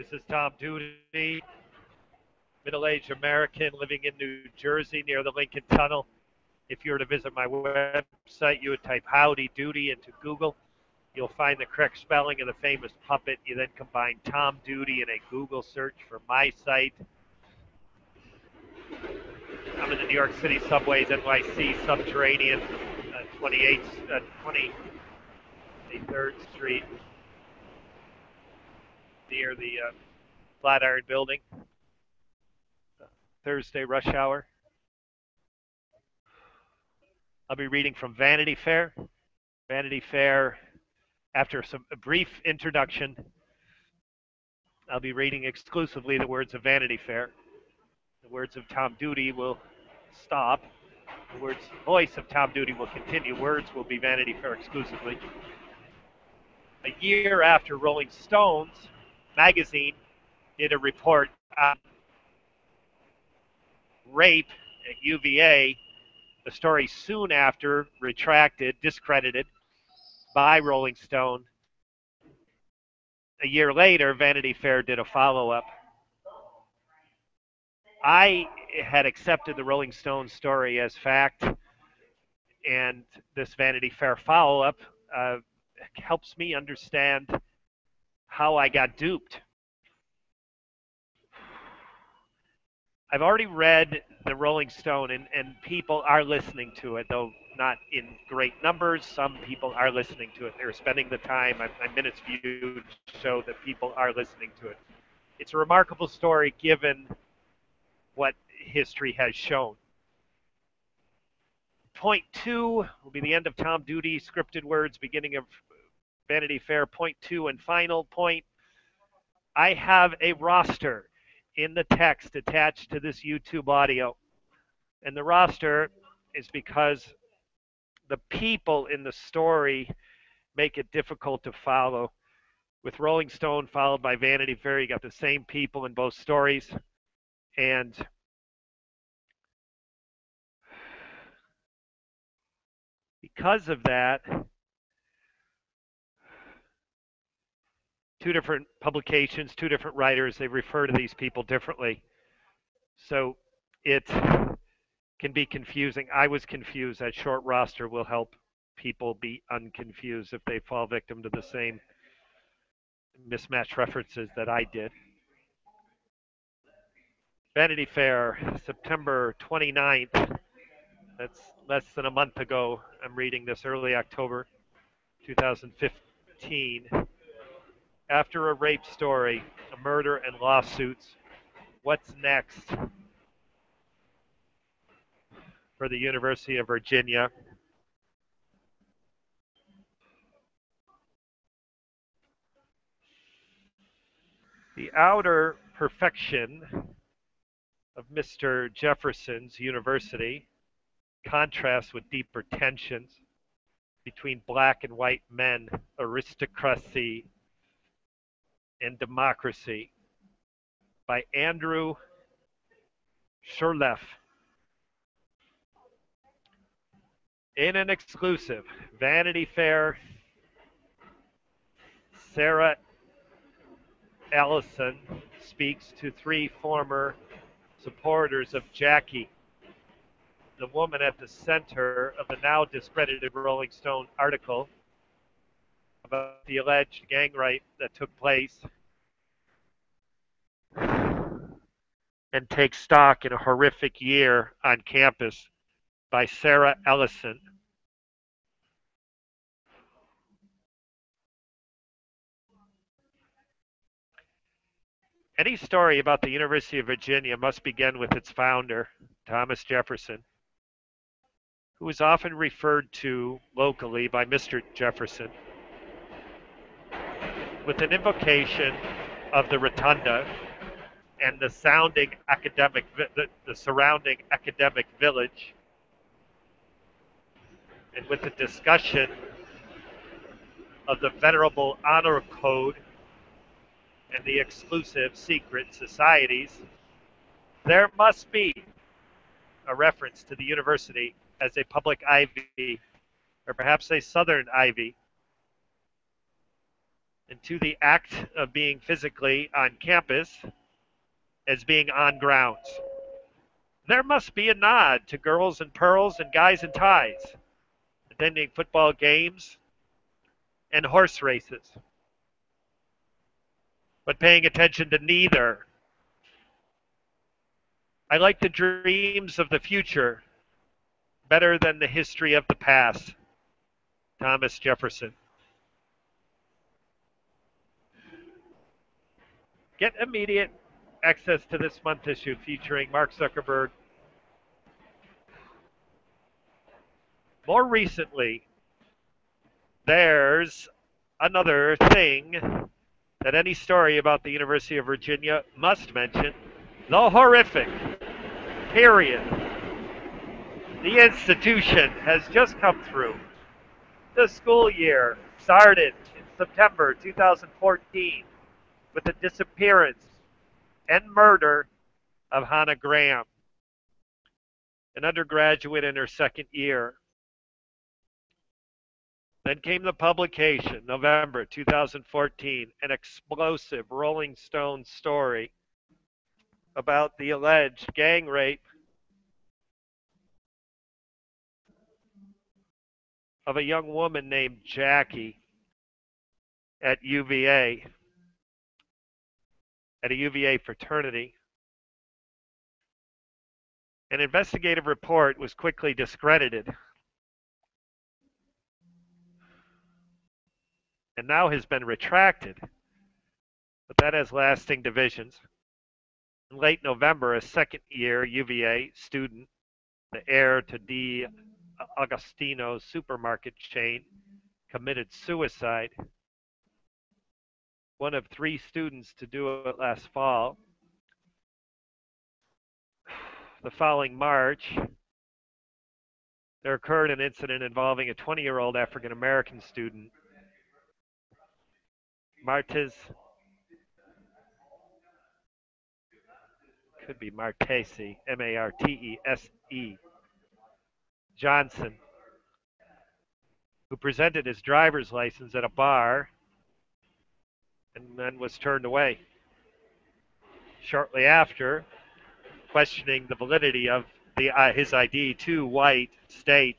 This is Tom Duty, middle-aged American living in New Jersey near the Lincoln Tunnel. If you were to visit my website, you would type Howdy Doody into Google. You'll find the correct spelling of the famous puppet. You then combine Tom Duty in a Google search for my site. I'm in the New York City subways, NYC, subterranean, 23rd Street, near the Flatiron Building. Thursday rush hour. I'll be reading from Vanity Fair. Vanity Fair, after a brief introduction, I'll be reading exclusively the words of Vanity Fair. The words of Tom Duty will stop. The voice of Tom Duty will continue. Words will be Vanity Fair exclusively. A year after Rolling Stones magazine did a report on rape at UVA, the story soon after retracted, discredited by Rolling Stone. A year later, Vanity Fair did a follow-up. I had accepted the Rolling Stone story as fact, and this Vanity Fair follow-up helps me understand how I got duped. I've already read the Rolling Stone, and people are listening to it, though not in great numbers. Some people are listening to it. They're spending the time. My minutes viewed show that people are listening to it. It's a remarkable story given what history has shown. Point 2 will be the end of Tom Duty, scripted words, beginning of Vanity Fair. Point 2 and final point. I have a roster in the text attached to this YouTube audio. And the roster is because the people in the story make it difficult to follow. With Rolling Stone followed by Vanity Fair, you got the same people in both stories. And because of that, two different publications, two different writers, they refer to these people differently. So it can be confusing. I was confused. That short roster will help people be unconfused if they fall victim to the same mismatched references that I did. Vanity Fair, September 29th. That's less than a month ago. I'm reading this early October 2015. After a rape story, a murder, and lawsuits, what's next for the University of Virginia? The outer perfection of Mr. Jefferson's university contrasts with deeper tensions between black and white men, aristocracy, and democracy, by Andrew Sherleff. In an exclusive, Vanity Fair, Sara Ellison speaks to 3 former supporters of Jackie, the woman at the center of the now discredited Rolling Stone article about the alleged gang rape that took place, and take stock in a horrific year on campus by Sara Ellison. Any story about the University of Virginia must begin with its founder, Thomas Jefferson, who is often referred to locally by Mr. Jefferson, with an invocation of the rotunda and the surrounding academic village, and with a discussion of the venerable honor code and the exclusive secret societies, there must be a reference to the university as a public ivy, or perhaps a southern ivy. and to the act of being physically on campus as being on grounds. There must be a nod to girls in pearls and guys in ties, attending football games and horse races, but paying attention to neither. I like the dreams of the future better than the history of the past. Thomas Jefferson. Get immediate access to this month's issue featuring Mark Zuckerberg. More recently, there's another thing that any story about the University of Virginia must mention: the horrific period the institution has just come through. The school year started in September 2014 with the disappearance and murder of Hannah Graham, an undergraduate in her second year. Then came the publication, November 2014, an explosive Rolling Stone story about the alleged gang rape of a young woman named Jackie at UVA, at a UVA fraternity. An investigative report was quickly discredited and now has been retracted, but that has lasting divisions. In late November, a second year UVA student, the heir to D. Agostino's supermarket chain, committed suicide. One of 3 students to do it last fall. The following March, there occurred an incident involving a 20-year-old African American student, Martez, could be Martese, Martese, Johnson, who presented his driver's license at a bar and then was turned away. Shortly after, questioning the validity of his ID, 2 white state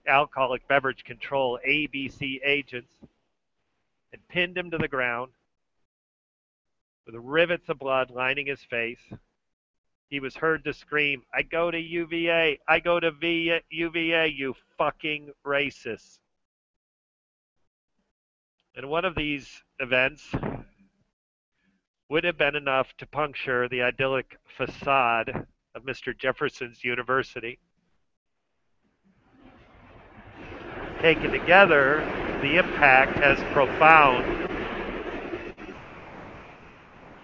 alcoholic beverage control ABC agents had pinned him to the ground with rivets of blood lining his face. He was heard to scream, "I go to UVA, I go to UVA, you fucking racists." And one of these events would have been enough to puncture the idyllic facade of Mr. Jefferson's University. Taken together, the impact has profound.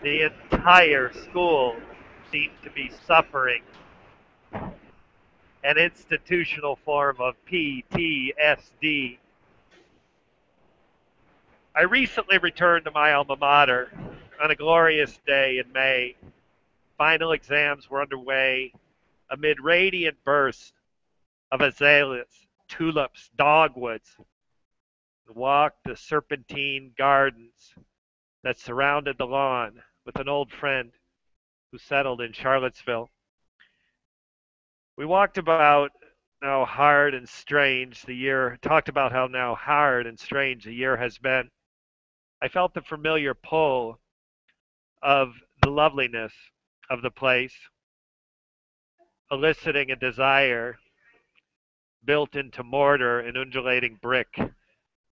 The entire school seems to be suffering an institutional form of PTSD. I recently returned to my alma mater on a glorious day in May. Final exams were underway amid radiant bursts of azaleas, tulips, dogwoods, and walked the serpentine gardens that surrounded the lawn with an old friend who settled in Charlottesville. We walked about how hard and strange the year, talked about how now hard and strange the year has been. I felt the familiar pull of the loveliness of the place, eliciting a desire built into mortar and undulating brick,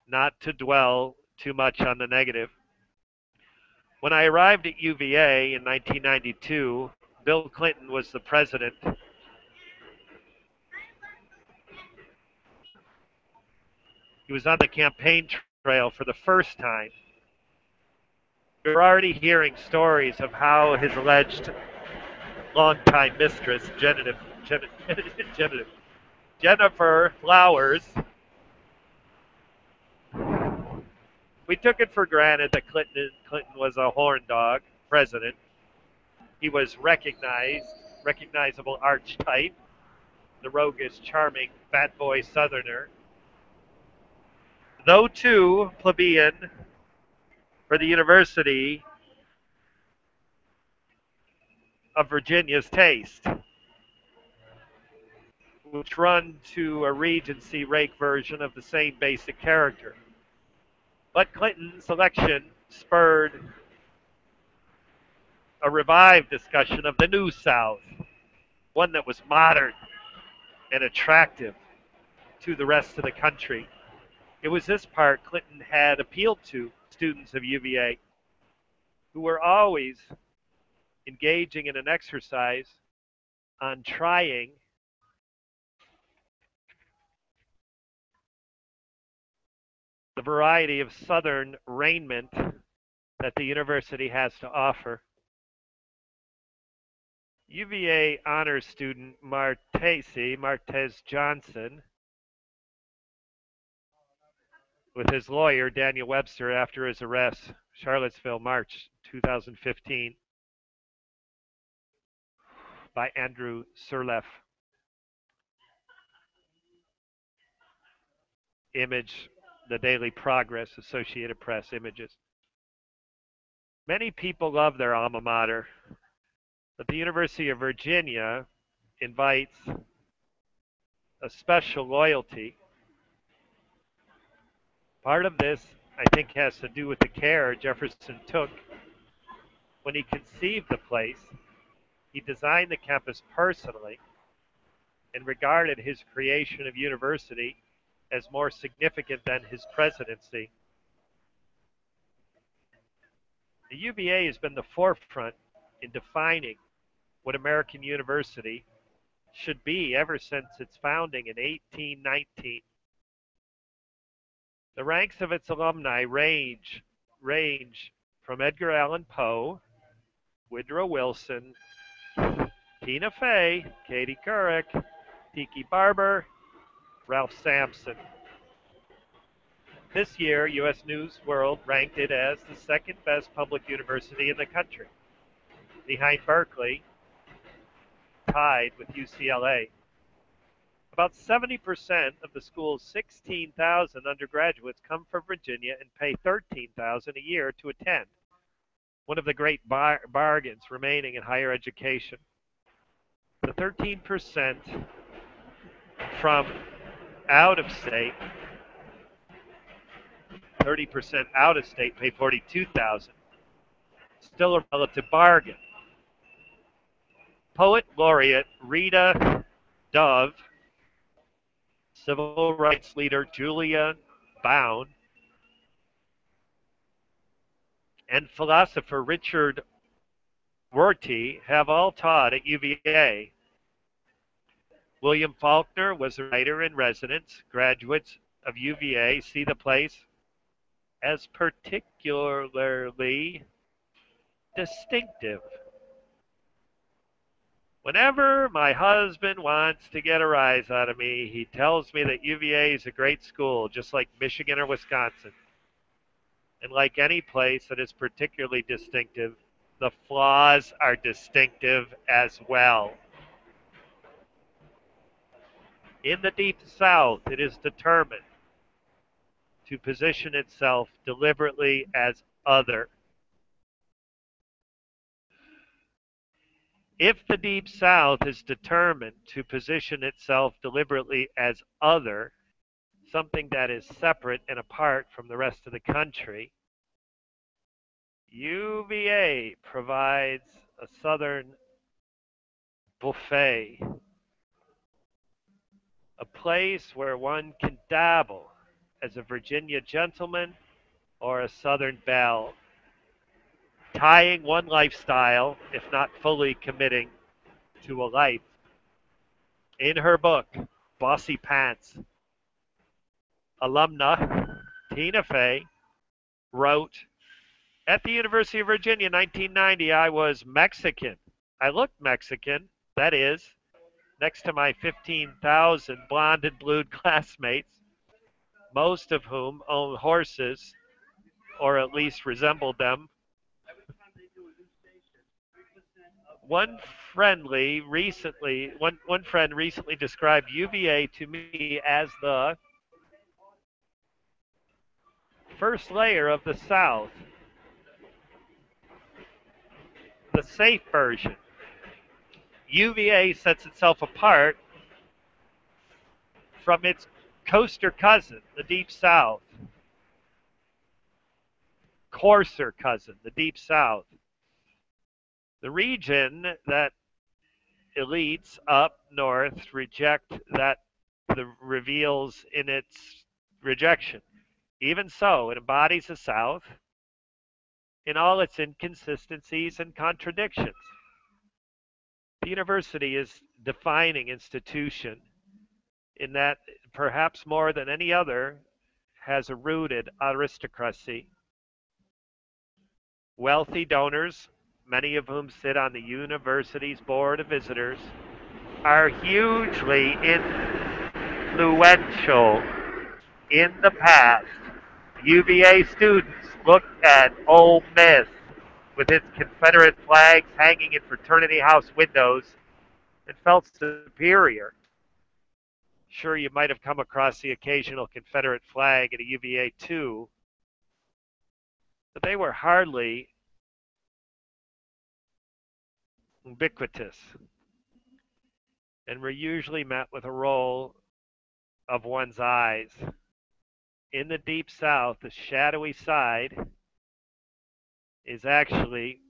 not to dwell too much on the negative. When I arrived at UVA in 1992, Bill Clinton was the president. He was on the campaign trail for the first time. We were already hearing stories of how his alleged longtime mistress, Jennifer Flowers, we took it for granted that Clinton was a horn dog president. He was recognizable archetype, the roguish, charming, fat boy Southerner. Though too plebeian for the University of Virginia's taste, which run to a Regency rake version of the same basic character. But Clinton's selection spurred a revived discussion of the New South, one that was modern and attractive to the rest of the country. It was this part Clinton had appealed to students of UVA who were always engaging in an exercise on trying the variety of Southern raiment that the university has to offer. UVA honors student Martez Johnson, with his lawyer, Daniel Webster, after his arrest, Charlottesville, March 2015, by Andrew Sirleff. Image, the Daily Progress, Associated Press images. Many people love their alma mater, but the University of Virginia invites a special loyalty. Part of this, I think, has to do with the care Jefferson took when he conceived the place. He designed the campus personally and regarded his creation of university as more significant than his presidency. The UVA has been the forefront in defining what American university should be ever since its founding in 1819. The ranks of its alumni range from Edgar Allan Poe, Woodrow Wilson, Tina Fey, Katie Couric, Tiki Barber, Ralph Sampson. This year, U.S. News World ranked it as the second best public university in the country, behind Berkeley, tied with UCLA. About 70% of the school's 16,000 undergraduates come from Virginia and pay $13,000 a year to attend, one of the great bargains remaining in higher education. The 13% from out of state, 30% out of state pay $42,000. Still a relative bargain. Poet laureate Rita Dove, civil rights leader Julia Bound, and philosopher Richard Rorty have all taught at UVA. William Faulkner was a writer in residence. Graduates of UVA see the place as particularly distinctive. Whenever my husband wants to get a rise out of me, he tells me that UVA is a great school, just like Michigan or Wisconsin. And like any place that is particularly distinctive, the flaws are distinctive as well. In the Deep South, it is determined to position itself deliberately as other. If the Deep South is determined to position itself deliberately as other, something that is separate and apart from the rest of the country, UVA provides a Southern buffet, a place where one can dabble as a Virginia gentleman or a Southern belle, tying one lifestyle, if not fully committing to a life. In her book, Bossy Pants, alumna Tina Fey wrote, "At the University of Virginia, 1990, I was Mexican. I looked Mexican, that is, next to my 15,000 blonde and blued classmates, most of whom owned horses, or at least resembled them. One friend recently described UVA to me as the first layer of the South. the safe version. UVA sets itself apart from its coaster cousin, the Deep South, coarser cousin, the Deep South. The region that elites up north reject that the reveals in its rejection. Even so, it embodies the South in all its inconsistencies and contradictions. The university is defining institution in that perhaps more than any other has a rooted aristocracy. Wealthy donors, many of whom sit on the university's board of visitors, are hugely influential. In the past, UVA students looked at Ole Miss with its Confederate flags hanging in fraternity house windows and felt superior. Sure, you might have come across the occasional Confederate flag at a UVA too, but they were hardly ubiquitous and were usually met with a roll of one's eyes. In the Deep South, the shadowy side is actually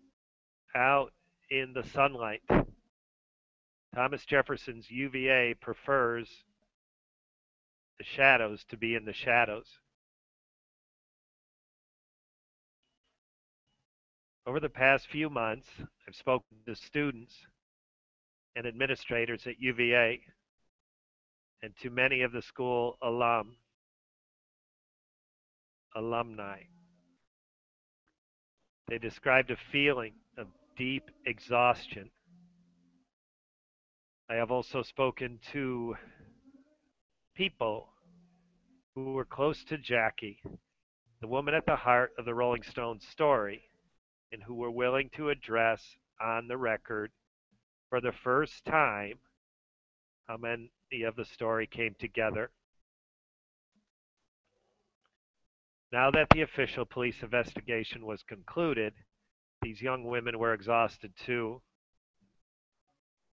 out in the sunlight. Thomas Jefferson's UVA prefers the shadows to be in the shadows. Over the past few months, I've spoken to students and administrators at UVA and to many of the school alumni. They described a feeling of deep exhaustion. I have also spoken to people who were close to Jackie, the woman at the heart of the Rolling Stones story, and who were willing to address on the record for the first time how many of the story came together. Now that the official police investigation was concluded, these young women were exhausted too.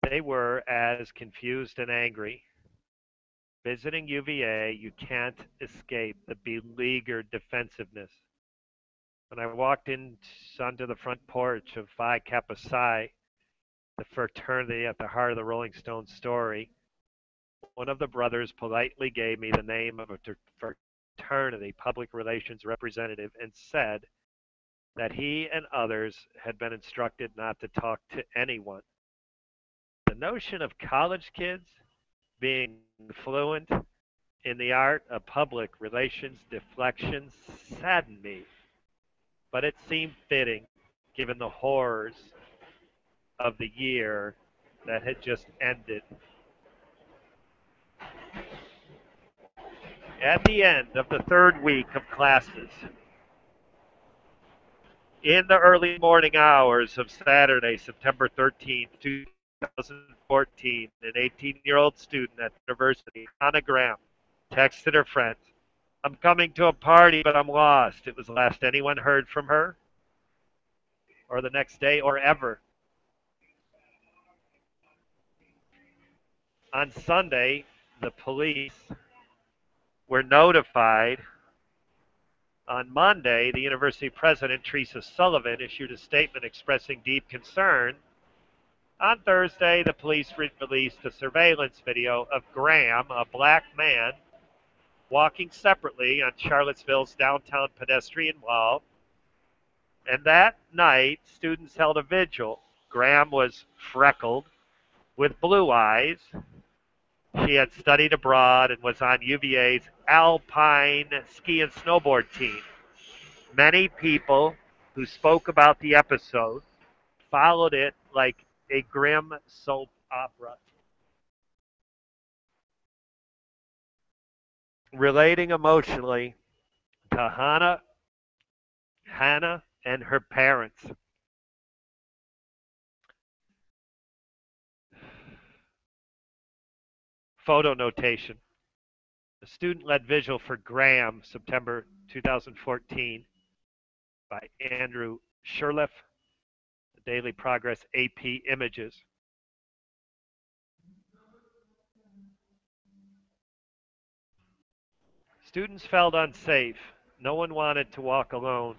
They were as confused and angry. Visiting UVA, you can't escape the beleaguered defensiveness. When I walked onto the front porch of Phi Kappa Psi, the fraternity at the heart of the Rolling Stones story, one of the brothers politely gave me the name of a fraternity public relations representative and said that he and others had been instructed not to talk to anyone. The notion of college kids being fluent in the art of public relations deflection saddened me, but it seemed fitting given the horrors of the year that had just ended. At the end of the third week of classes, in the early morning hours of Saturday, September 13th, 2014, an 18-year-old student at the university, Anna Graham, texted her friends, "I'm coming to a party, but I'm lost." It was the last anyone heard from her, or the next day, or ever. On Sunday, the police were notified. On Monday, the university president, Teresa Sullivan, issued a statement expressing deep concern. On Thursday, the police released a surveillance video of Graham, a black man, walking separately on Charlottesville's downtown pedestrian wall. And that night, students held a vigil. Graham was freckled with blue eyes. She had studied abroad and was on UVA's alpine ski and snowboard team. Many people who spoke about the episode followed it like a grim soap opera, relating emotionally to Hannah, and her parents. Photo notation. A student-led vigil for Graham, September 2014, by Andrew Sherliff. The Daily Progress AP images. Students felt unsafe. No one wanted to walk alone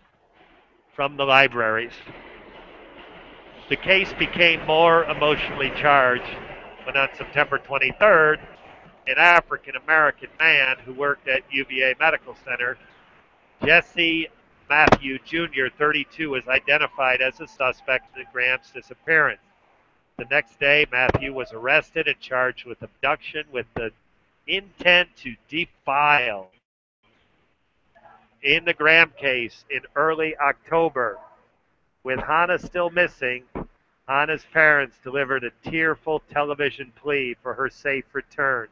from the libraries. The case became more emotionally charged when on September 23rd, an African American man who worked at UVA Medical Center, Jesse Matthew Jr., 32, was identified as a suspect in Graham's disappearance. The next day, Matthew was arrested and charged with abduction with the intent to defile. In the Graham case in early October, with Hannah still missing, Hannah's parents delivered a tearful television plea for her safe return.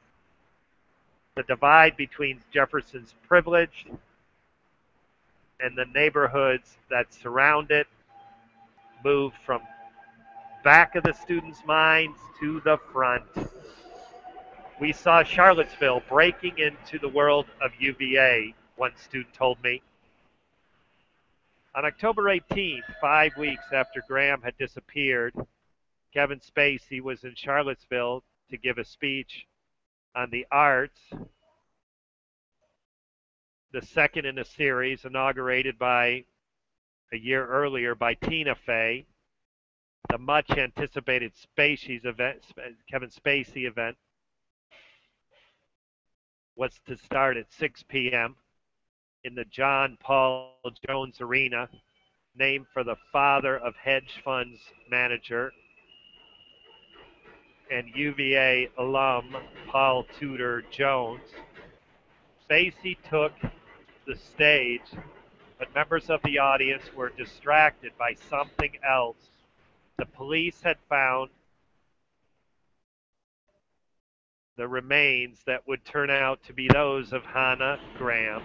The divide between Jefferson's privileged and the neighborhoods that surround it moved from back of the students' minds to the front. We saw Charlottesville breaking into the world of UVA, one student told me. On October 18th, 5 weeks after Graham had disappeared, Kevin Spacey was in Charlottesville to give a speech on the arts, the second in a series inaugurated by a year earlier by Tina Fey. The much anticipated Kevin Spacey event, was to start at 6 p.m. in the John Paul Jones Arena, named for the father of hedge funds manager and UVA alum Paul Tudor Jones. Spacey took the stage, but members of the audience were distracted by something else. The police had found the remains that would turn out to be those of Hannah Graham.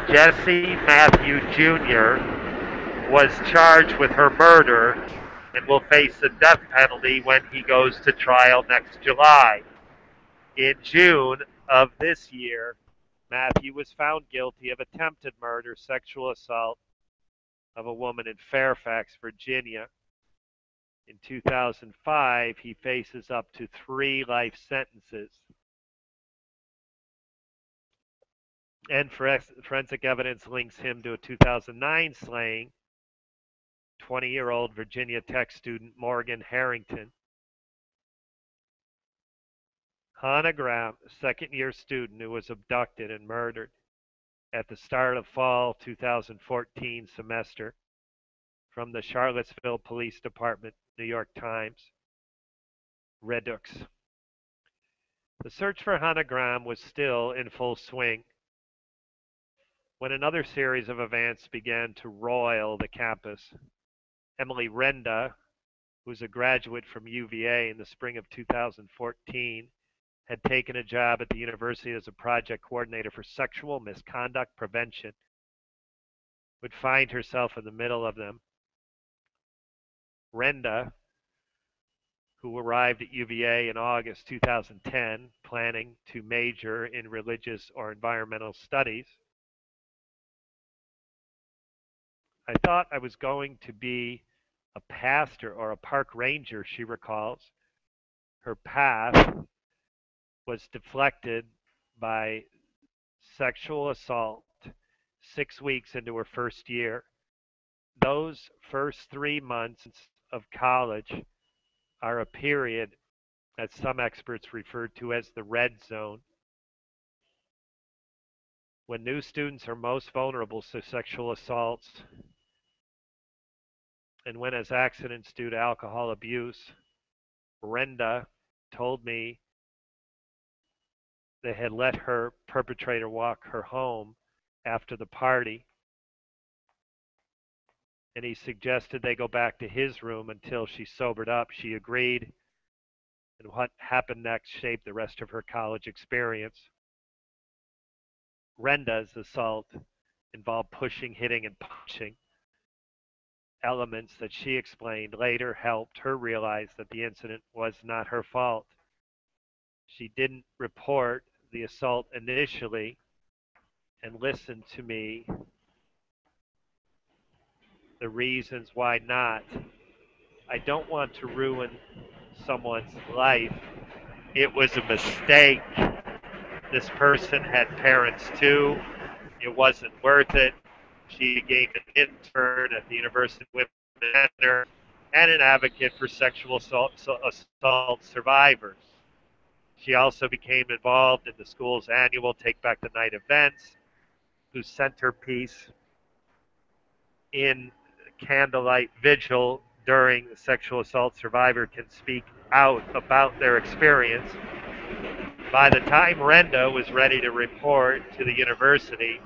Jesse Matthew Jr. was charged with her murder and will face the death penalty when he goes to trial next July. In June of this year, Matthew was found guilty of attempted murder, sexual assault of a woman in Fairfax, Virginia. In 2005, he faces up to 3 life sentences. And forensic evidence links him to a 2009 slaying, 20-year-old Virginia Tech student Morgan Harrington. Hannah Graham, a second-year student who was abducted and murdered at the start of fall 2014 semester, from the Charlottesville Police Department, New York Times, Redux. The search for Hannah Graham was still in full swing when another series of events began to roil the campus. Emily Renda, who was a graduate from UVA in the spring of 2014, had taken a job at the university as a project coordinator for sexual misconduct prevention, would find herself in the middle of them. Renda, who arrived at UVA in August 2010, planning to major in religious or environmental studies. I thought I was going to be a pastor or a park ranger, she recalls. Her path was deflected by sexual assault 6 weeks into her first year. Those first 3 months of college are a period that some experts refer to as the red zone, when new students are most vulnerable to sexual assaults and when as accidents due to alcohol abuse. Renda told me they had let her perpetrator walk her home after the party, and he suggested they go back to his room until she sobered up. She agreed, and what happened next shaped the rest of her college experience. Renda's assault involved pushing, hitting, and punching, elements that she explained later helped her realize that the incident was not her fault. She didn't report the assault initially and listened to me the reasons why not. I don't want to ruin someone's life. It was a mistake. This person had parents too. It wasn't worth it. She became an intern at the University of Women Center and an advocate for sexual assault survivors. She also became involved in the school's annual Take Back the Night events, whose centerpiece in candlelight vigil during the sexual assault survivor can speak out about their experience. By the time Renda was ready to report to the university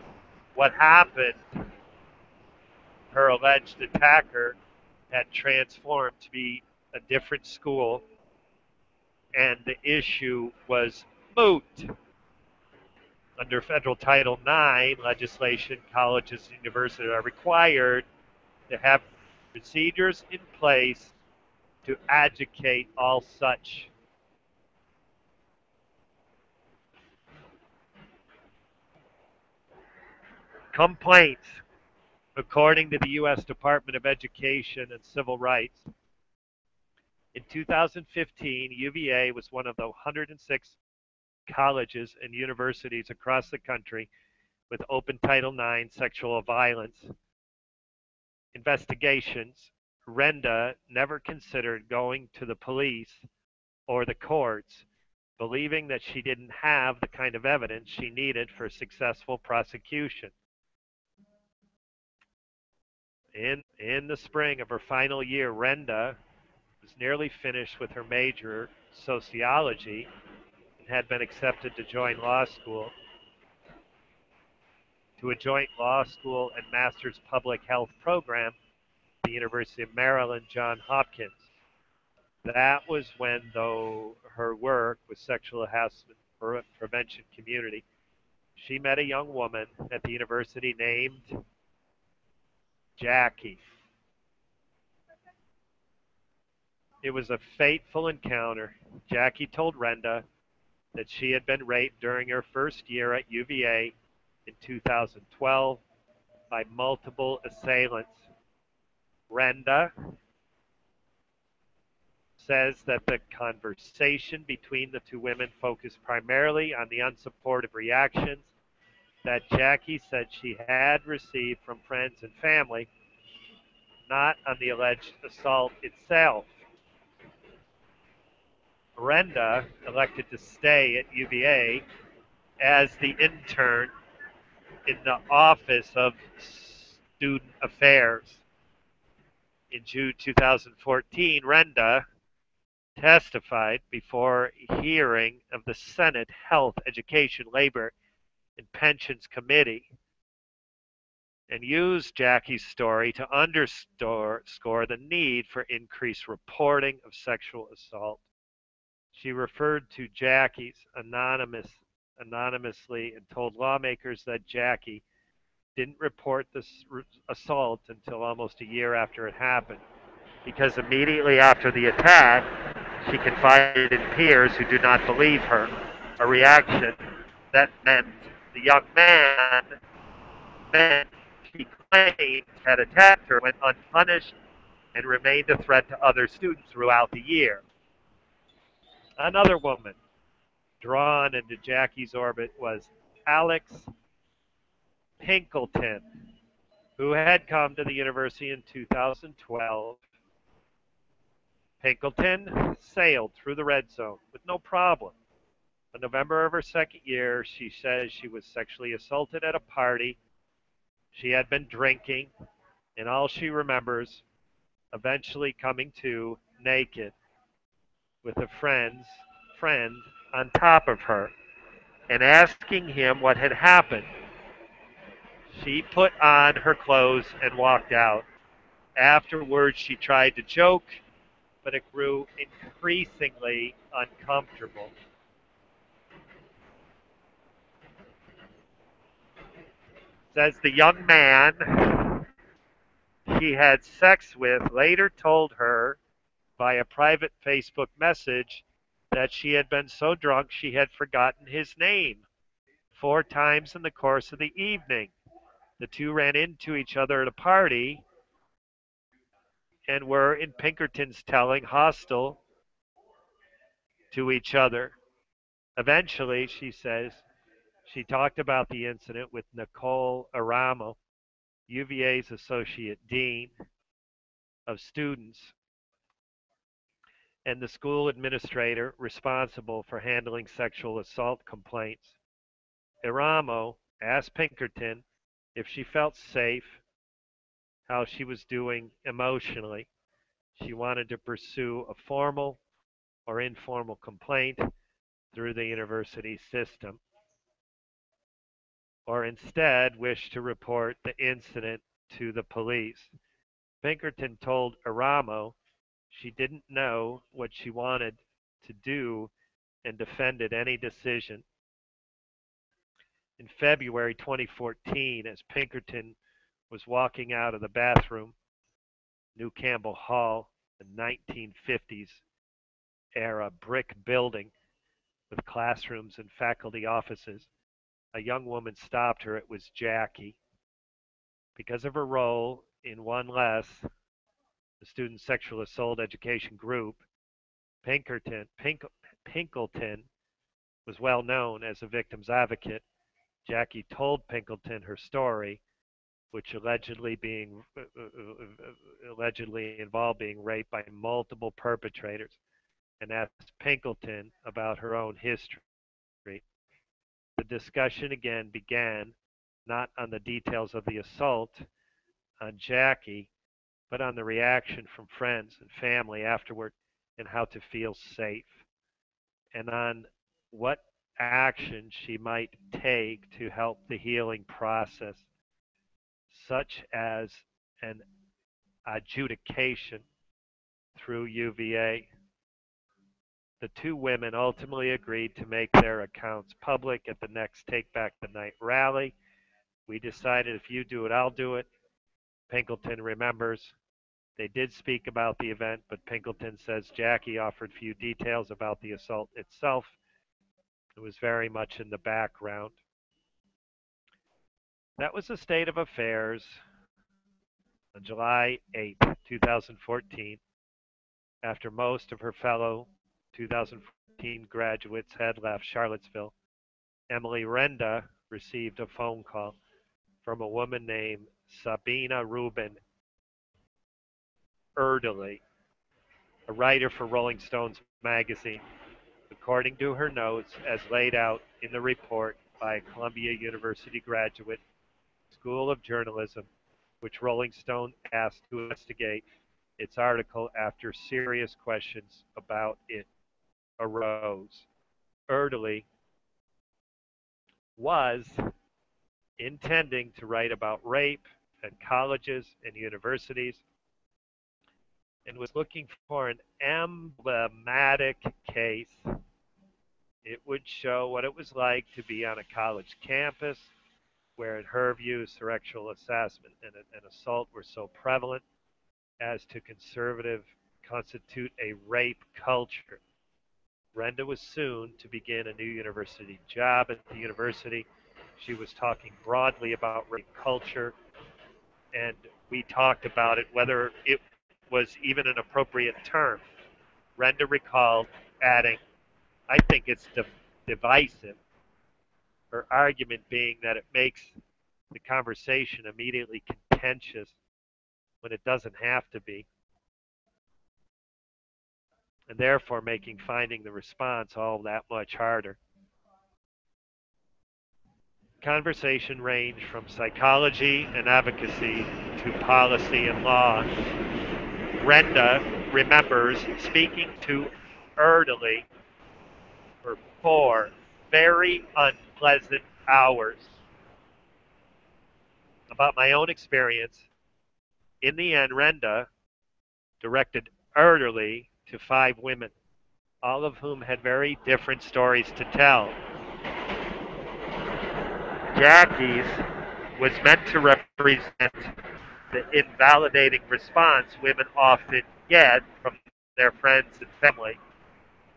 what happened, her alleged attacker had transformed to be a different school, and the issue was moot. Under federal Title IX legislation, colleges and universities are required to have procedures in place to adjudicate all such complaints. According to the U.S. Department of Education and Civil Rights, in 2015, UVA was one of the 106 colleges and universities across the country with open Title IX sexual violence investigations. Renda never considered going to the police or the courts, believing that she didn't have the kind of evidence she needed for successful prosecution. In the spring of her final year, Renda was nearly finished with her major, sociology, and had been accepted to join law school, to a joint law school and master's public health program at the University of Maryland, Johns Hopkins. That was when, though, her work with sexual harassment prevention community, she met a young woman at the university named Jackie. It was a fateful encounter. Jackie told Renda that she had been raped during her first year at UVA in 2012 by multiple assailants. Renda says that the conversation between the two women focused primarily on the unsupportive reactions that Jackie said she had received from friends and family, not on the alleged assault itself. Renda elected to stay at UVA as the intern in the Office of Student Affairs. In June 2014, Renda testified before a hearing of the Senate Health, Education, Labor, and Pensions Committee and used Jackie's story to underscore the need for increased reporting of sexual assault. She referred to Jackie's anonymously and told lawmakers that Jackie didn't report this assault until almost a year after it happened, because immediately after the attack, she confided in peers who do not believe her, a reaction that meant the young man she claimed had attacked her went unpunished and remained a threat to other students throughout the year. Another woman drawn into Jackie's orbit was Alex Pinkleton, who had come to the university in 2012. Pinkleton sailed through the red zone with no problem. In November of her second year, she says she was sexually assaulted at a party. She had been drinking, and all she remembers, eventually coming to naked with a friend on top of her and asking him what had happened. She put on her clothes and walked out. Afterwards, she tried to joke, but it grew increasingly uncomfortable. Says the young man she had sex with later told her by a private Facebook message that she had been so drunk she had forgotten his name 4 times in the course of the evening. The two ran into each other at a party, and were, in Pinkerton's telling, hostile to each other. Eventually, she says, she talked about the incident with Nicole Eramo, UVA's associate dean of students, and the school administrator responsible for handling sexual assault complaints. Eramo asked Pinkerton if she felt safe, how she was doing emotionally. She wanted to pursue a formal or informal complaint through the university system, or instead wished to report the incident to the police. Pinkerton told Eramo she didn't know what she wanted to do and defended any decision. In February 2014, as Pinkerton was walking out of the bathroom, New Campbell Hall, a 1950s era brick building with classrooms and faculty offices, a young woman stopped her. It was Jackie. Because of her role in One Less, the student sexual assault education group, Pinkleton was well known as a victim's advocate. Jackie told Pinkleton her story, which allegedly involved being raped by multiple perpetrators, and asked Pinkleton about her own history. The discussion again began not on the details of the assault on Jackie, but on the reaction from friends and family afterward and how to feel safe, and on what action she might take to help the healing process, such as an adjudication through UVA. The two women ultimately agreed to make their accounts public at the next Take Back the Night rally. We decided if you do it, I'll do it. Pinkleton remembers. They did speak about the event, but Pinkleton says Jackie offered few details about the assault itself. It was very much in the background. That was the state of affairs on July 8th, 2014, after most of her fellow 2014 graduates had left Charlottesville. Emily Renda received a phone call from a woman named Sabrina Rubin Erdely, a writer for Rolling Stones magazine. According to her notes, as laid out in the report by a Columbia University graduate, School of Journalism, which Rolling Stone asked to investigate its article after serious questions about it arose. Erdely was intending to write about rape at colleges and universities and was looking for an emblematic case. It would show what it was like to be on a college campus where, in her view, sexual harassment and assault were so prevalent as to constitute a rape culture. Renda was soon to begin a new university job at the university. She was talking broadly about rape culture, and we talked about it, whether it was even an appropriate term. Renda recalled adding, I think it's divisive, her argument being that it makes the conversation immediately contentious when it doesn't have to be, and therefore making finding the response all that much harder. Conversation ranged from psychology and advocacy to policy and law. Renda remembers speaking to Erdely for 4 very unpleasant hours about my own experience. In the end, Renda directed Erdely to 5 women, all of whom had very different stories to tell. Jackie's was meant to represent the invalidating response women often get from their friends and family.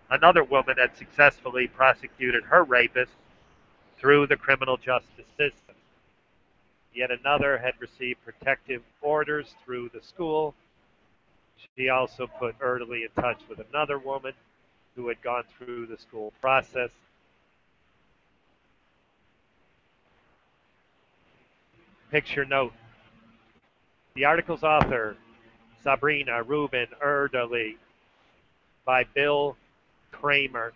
Another woman had successfully prosecuted her rapist through the criminal justice system. Yet another had received protective orders through the school. She also put Erdely in touch with another woman who had gone through the school process. Picture note: the article's author, Sabrina, Rubin, Erdely, by Bill Kramer.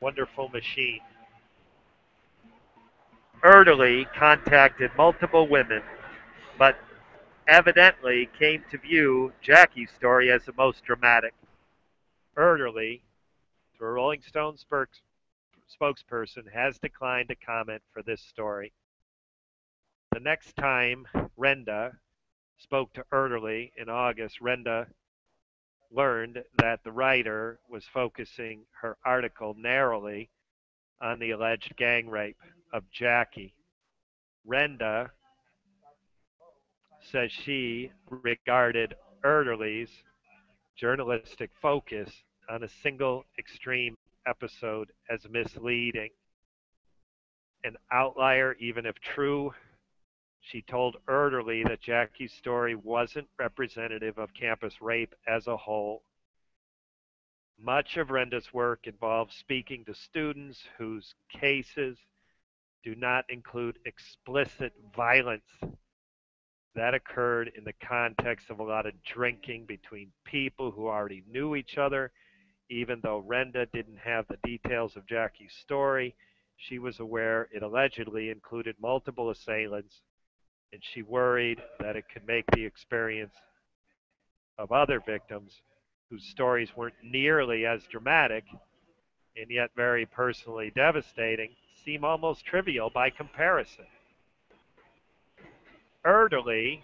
Wonderful machine. Erdely contacted multiple women, but evidently came to view Jackie's story as the most dramatic. Erdely, through a Rolling Stone spokesperson, has declined to comment for this story. The next time Renda spoke to Erdely in August, Renda learned that the writer was focusing her article narrowly on the alleged gang rape of Jackie. Renda says she regarded Erdely's journalistic focus on a single extreme episode as misleading. An outlier, even if true, she told Erdely that Jackie's story wasn't representative of campus rape as a whole. Much of Renda's work involves speaking to students whose cases do not include explicit violence. That occurred in the context of a lot of drinking between people who already knew each other. Even though Renda didn't have the details of Jackie's story, she was aware it allegedly included multiple assailants, and she worried that it could make the experience of other victims whose stories weren't nearly as dramatic and yet very personally devastating seem almost trivial by comparison. Erdely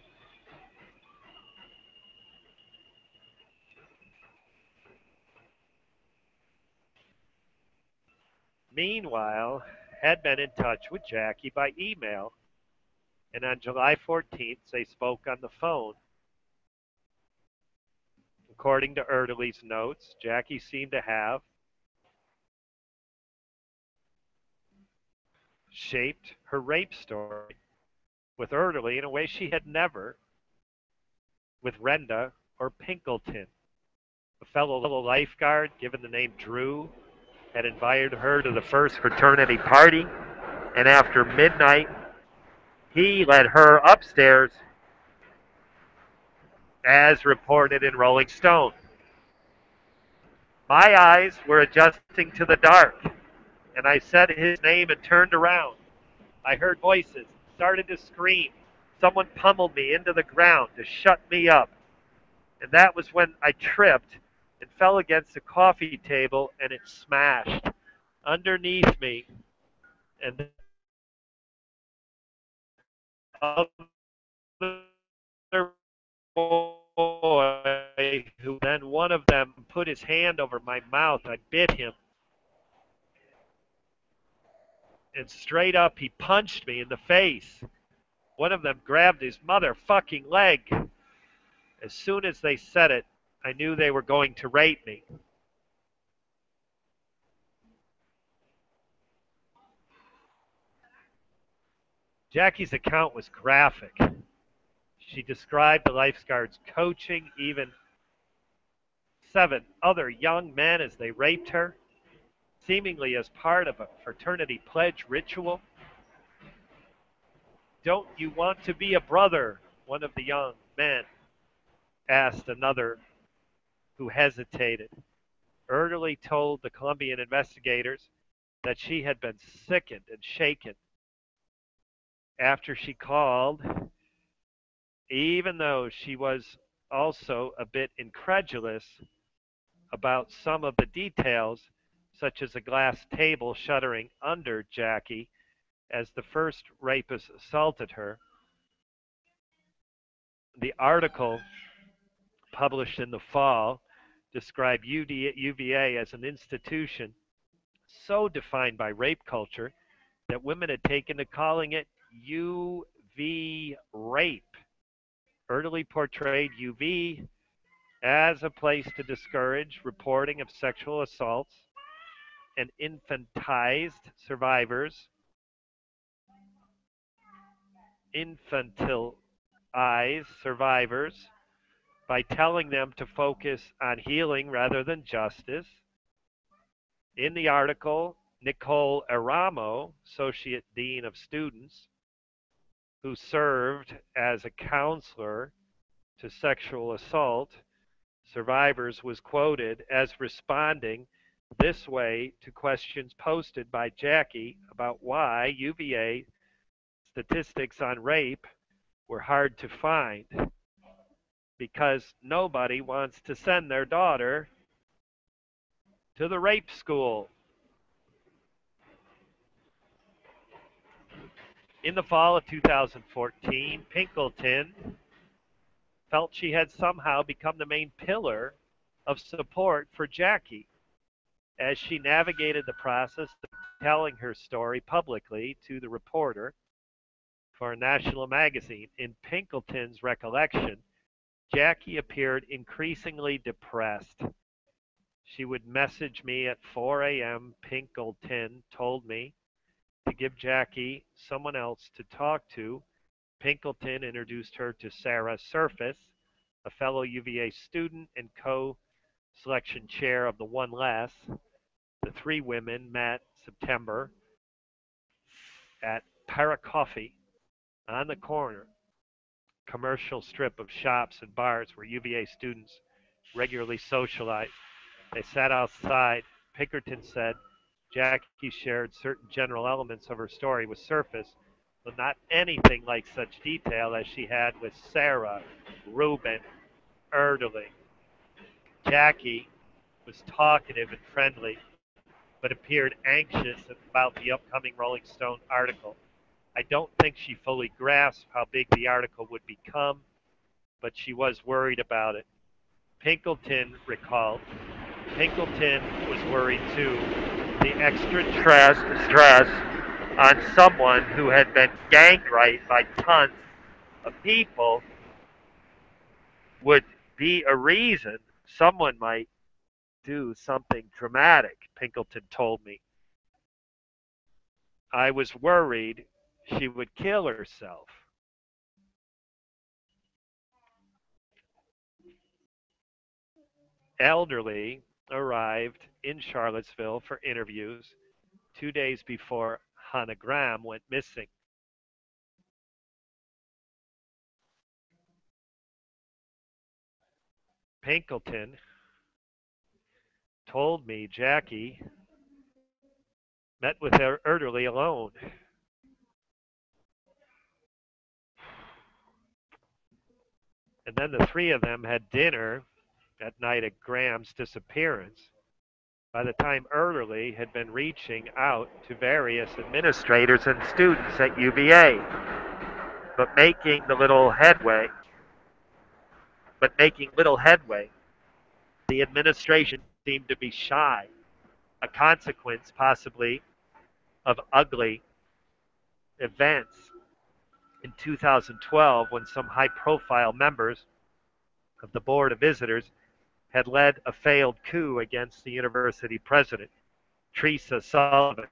meanwhile had been in touch with Jackie by email, and on July 14th they spoke on the phone. According to Erdely's notes, Jackie seemed to have shaped her rape story with Erdely in a way she had never with Renda or Pinkleton. A fellow lifeguard, given the name Drew, had invited her to the first fraternity party, and after midnight, he led her upstairs, as reported in Rolling Stone. My eyes were adjusting to the dark, and I said his name and turned around. I heard voices, started to scream. Someone pummeled me into the ground to shut me up. And that was when I tripped and fell against a coffee table and it smashed underneath me. And the other boy, who then one of them put his hand over my mouth, I bit him. And straight up, he punched me in the face. One of them grabbed his motherfucking leg. As soon as they said it, I knew they were going to rape me. Jackie's account was graphic. She described the lifeguards coaching even 7 other young men as they raped her, seemingly as part of a fraternity pledge ritual. Don't you want to be a brother? One of the young men asked another who hesitated. Erdely told the Colombian investigators that she had been sickened and shaken after she called, even though she was also a bit incredulous about some of the details, such as a glass table shuttering under Jackie as the first rapist assaulted her. The article published in the fall described UVA as an institution so defined by rape culture that women had taken to calling it UV rape. Erdely portrayed UV as a place to discourage reporting of sexual assaults and infantile survivors by telling them to focus on healing rather than justice. In the article, Nicole Eramo, Associate Dean of Students, who served as a counselor to sexual assault survivors, was quoted as responding this way to questions posted by Jackie about why UVA statistics on rape were hard to find because nobody wants to send their daughter to the rape school. In the fall of 2014, Pinkleton felt she had somehow become the main pillar of support for Jackie as she navigated the process of telling her story publicly to the reporter for a national magazine. In Pinkleton's recollection, Jackie appeared increasingly depressed. She would message me at 4 a.m. Pinkleton told me to give Jackie someone else to talk to. Pinkleton introduced her to Sara Surface, a fellow UVA student and co-selection chair of the One Less. The three women met September at Para Coffee on the corner, commercial strip of shops and bars where UVA students regularly socialized. They sat outside. Pinkerton said Jackie shared certain general elements of her story with Surface, but not anything like such detail as she had with Sara, Rubin, Erdely. Jackie was talkative and friendly, but appeared anxious about the upcoming Rolling Stone article. I don't think she fully grasped how big the article would become, but she was worried about it. Pinkleton recalled. Pinkleton was worried too. The extra stress on someone who had been gang raped by tons of people would be a reason someone might do something dramatic, Pinkleton told me. I was worried she would kill herself. Erdely arrived in Charlottesville for interviews 2 days before Hannah Graham went missing. Pinkleton told me Jackie met with Erdely alone. And then the three of them had dinner that night at Graham's disappearance. By the time Erdely had been reaching out to various administrators and students at UVA, but making the little headway. But making little headway. The administration seemed to be shy, a consequence possibly of ugly events in 2012 when some high profile members of the Board of Visitors had led a failed coup against the university president, Teresa Sullivan.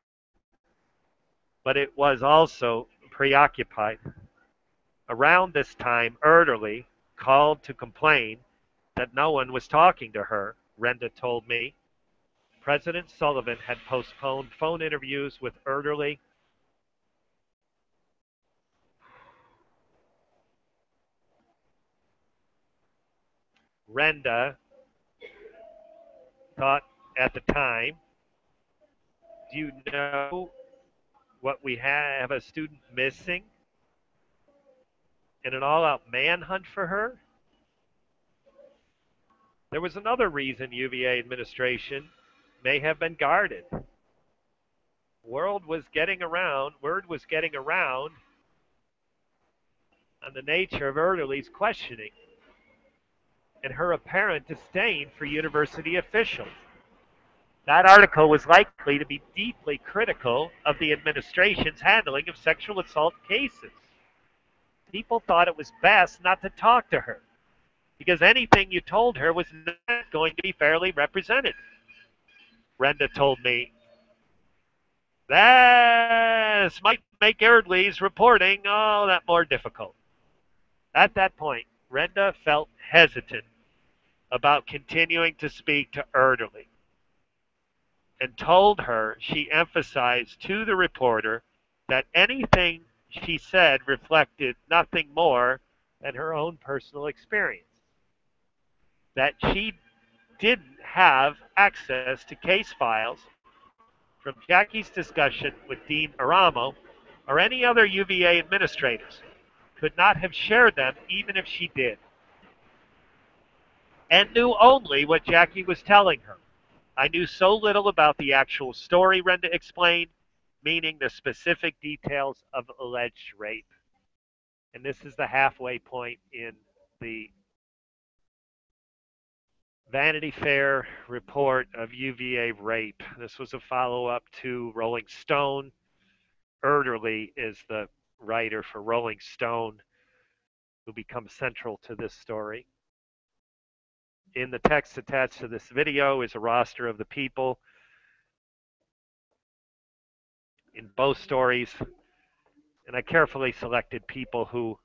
But it was also preoccupied. Around this time, Erdely called to complain that no one was talking to her, Renda told me. President Sullivan had postponed phone interviews with Erdely. Renda thought at the time, do you know what we have a student missing? In an all out manhunt for her? There was another reason UVA administration may have been guarded. Word was getting around on the nature of Erdely's questioning and her apparent disdain for university officials. That article was likely to be deeply critical of the administration's handling of sexual assault cases. People thought it was best not to talk to her because anything you told her was not going to be fairly represented. Renda told me, this might make Erdely's reporting all that more difficult. At that point, Renda felt hesitant about continuing to speak to Erdely and told her she emphasized to the reporter that anything she said reflected nothing more than her own personal experience, that she didn't have access to case files from Jackie's discussion with Dean Eramo or any other UVA administrators, could not have shared them even if she did, and knew only what Jackie was telling her. I knew so little about the actual story, Renda explained, meaning the specific details of alleged rape. And this is the halfway point in the Vanity Fair report of UVA rape. This was a follow up to Rolling Stone. Erdely is the writer for Rolling Stone who becomes central to this story. In the text attached to this video is a roster of the people in both stories, and I carefully selected people who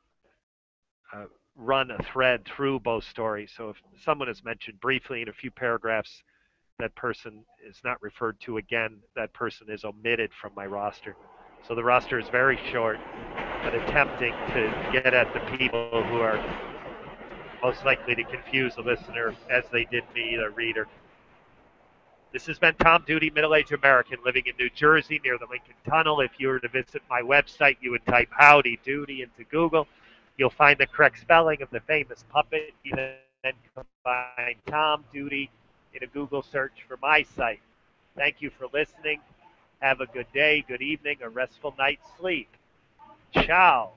run a thread through both stories. So if someone is mentioned briefly in a few paragraphs, that person is not referred to again. That person is omitted from my roster. So the roster is very short, but attempting to get at the people who are most likely to confuse the listener as they did me, the reader. This has been Tom Duty, middle-aged American living in New Jersey near the Lincoln Tunnel. If you were to visit my website, you would type Howdy Doody into Google. You'll find the correct spelling of the famous puppet. You then combine Tom Duty in a Google search for my site. Thank you for listening. Have a good day, good evening, a restful night's sleep. Ciao.